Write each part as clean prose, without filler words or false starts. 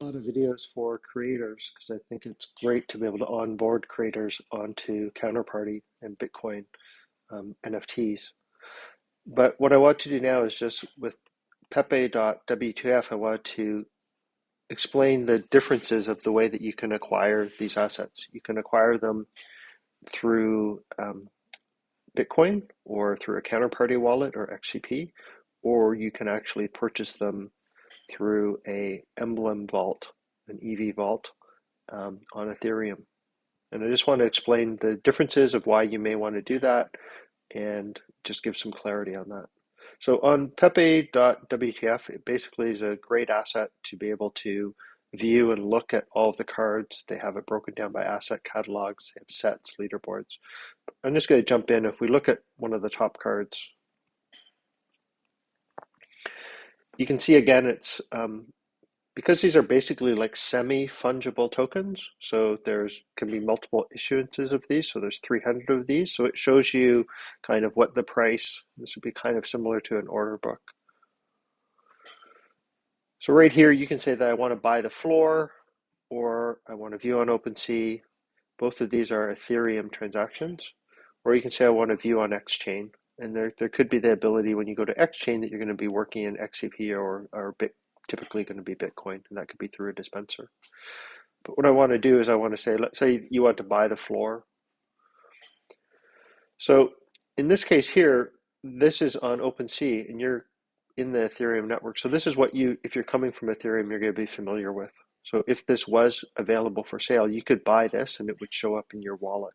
A lot of videos for creators because I think it's great to be able to onboard creators onto Counterparty and Bitcoin NFTs. But what I want to do now is just with Pepe.wtf, I want to explain the differences of the way that you can acquire these assets. You can acquire them through Bitcoin or through a Counterparty wallet or XCP, or you can actually purchase them through a emblem vault, an EV vault on Ethereum. And I just want to explain the differences of why you may want to do that and just give some clarity on that. So on Pepe.wtf, it basically is a great asset to be able to view and look at all of the cards. They have it broken down by asset catalogs, they have sets, leaderboards. I'm just going to jump in. If we look at one of the top cards, you can see again it's because these are basically like semi-fungible tokens, so there's can be multiple issuances of these, so there's 300 of these, so it shows you kind of what the price, this would be kind of similar to an order book. So right here you can say that I want to buy the floor or I want to view on OpenSea. Both of these are Ethereum transactions. Or you can say I want to view on Xchain. And there could be the ability when you go to Xchain that you're going to be working in XCP or typically going to be Bitcoin, and that could be through a dispenser. But what I want to do is I want to say, let's say you want to buy the floor. So in this case here, this is on OpenSea and you're in the Ethereum network. So this is what you, if you're coming from Ethereum, you're going to be familiar with. So if this was available for sale, you could buy this and it would show up in your wallet.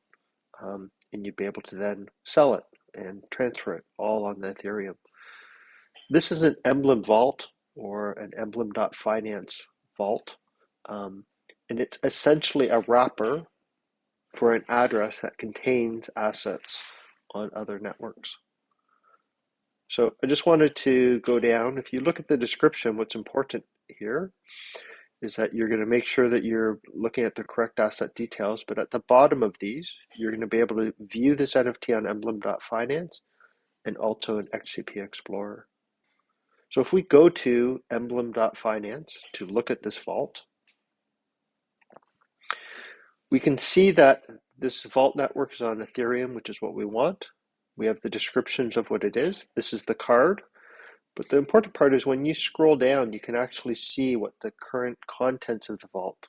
And you'd be able to then sell it and transfer it all on the Ethereum. This is an emblem vault or an emblem.finance vault. And it's essentially a wrapper for an address that contains assets on other networks. So I just wanted to go down. If you look at the description, what's important here is that you're going to make sure that you're looking at the correct asset details, but at the bottom of these, you're going to be able to view this NFT on emblem.finance and also in XCP Explorer. So if we go to emblem.finance to look at this vault, we can see that this vault network is on Ethereum, which is what we want. We have the descriptions of what it is. This is the card. But the important part is when you scroll down, you can actually see what the current contents of the vault.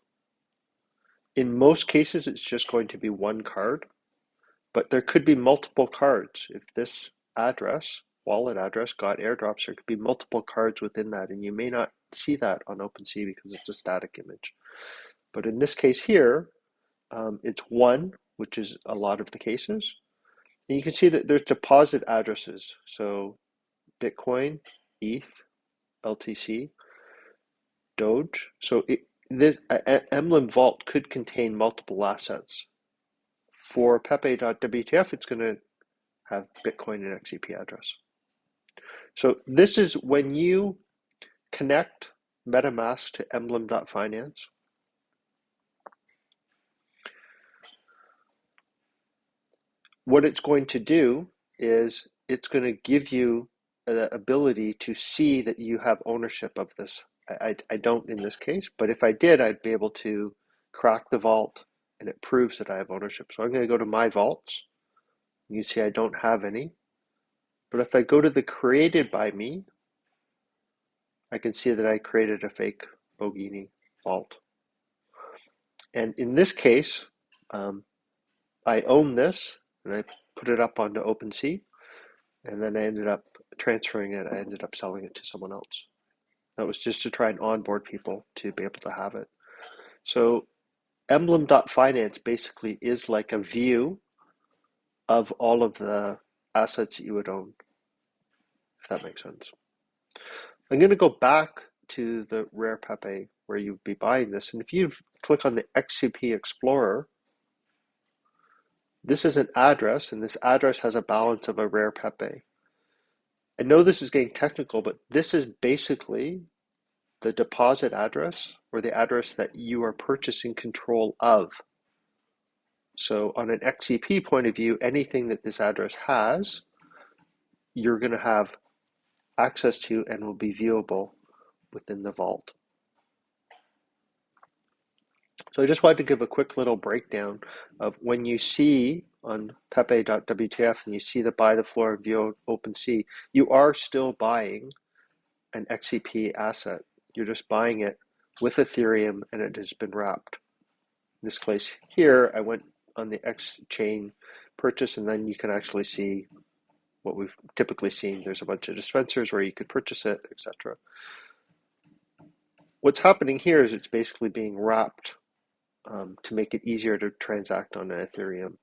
In most cases, it's just going to be one card, but there could be multiple cards. If this address, wallet address, got airdrops, there could be multiple cards within that, and you may not see that on OpenSea because it's a static image. But in this case here, it's one, which is a lot of the cases. And you can see that there's deposit addresses. So Bitcoin, ETH, LTC, Doge. So this Emblem Vault could contain multiple assets. For Pepe.wtf, it's going to have Bitcoin and XCP address. So this is when you connect MetaMask to emblem.finance. What it's going to do is it's going to give you the ability to see that you have ownership of this. I don't in this case, but if I did, I'd be able to crack the vault and it proves that I have ownership. So I'm going to go to my vaults. You see I don't have any. But if I go to the created by me, I can see that I created a fake Bogini vault. And in this case, I own this and I put it up onto OpenSea. And then I ended up transferring it. I ended up selling it to someone else. That was just to try and onboard people to be able to have it. So emblem.finance basically is like a view of all of the assets that you would own, if that makes sense. I'm going to go back to the Rare Pepe where you'd be buying this. And if you click on the XCP Explorer, this is an address, and this address has a balance of a Rare Pepe. I know this is getting technical, but this is basically the deposit address or the address that you are purchasing control of. So on an XCP point of view, anything that this address has, you're going to have access to and will be viewable within the vault. So I just wanted to give a quick little breakdown of when you see on Pepe.wtf and you see the buy the floor and view OpenSea, you are still buying an XCP asset. You're just buying it with Ethereum and it has been wrapped. In this case here, I went on the X chain purchase, and then you can actually see what we've typically seen. There's a bunch of dispensers where you could purchase it, etc. What's happening here is it's basically being wrapped to make it easier to transact on Ethereum.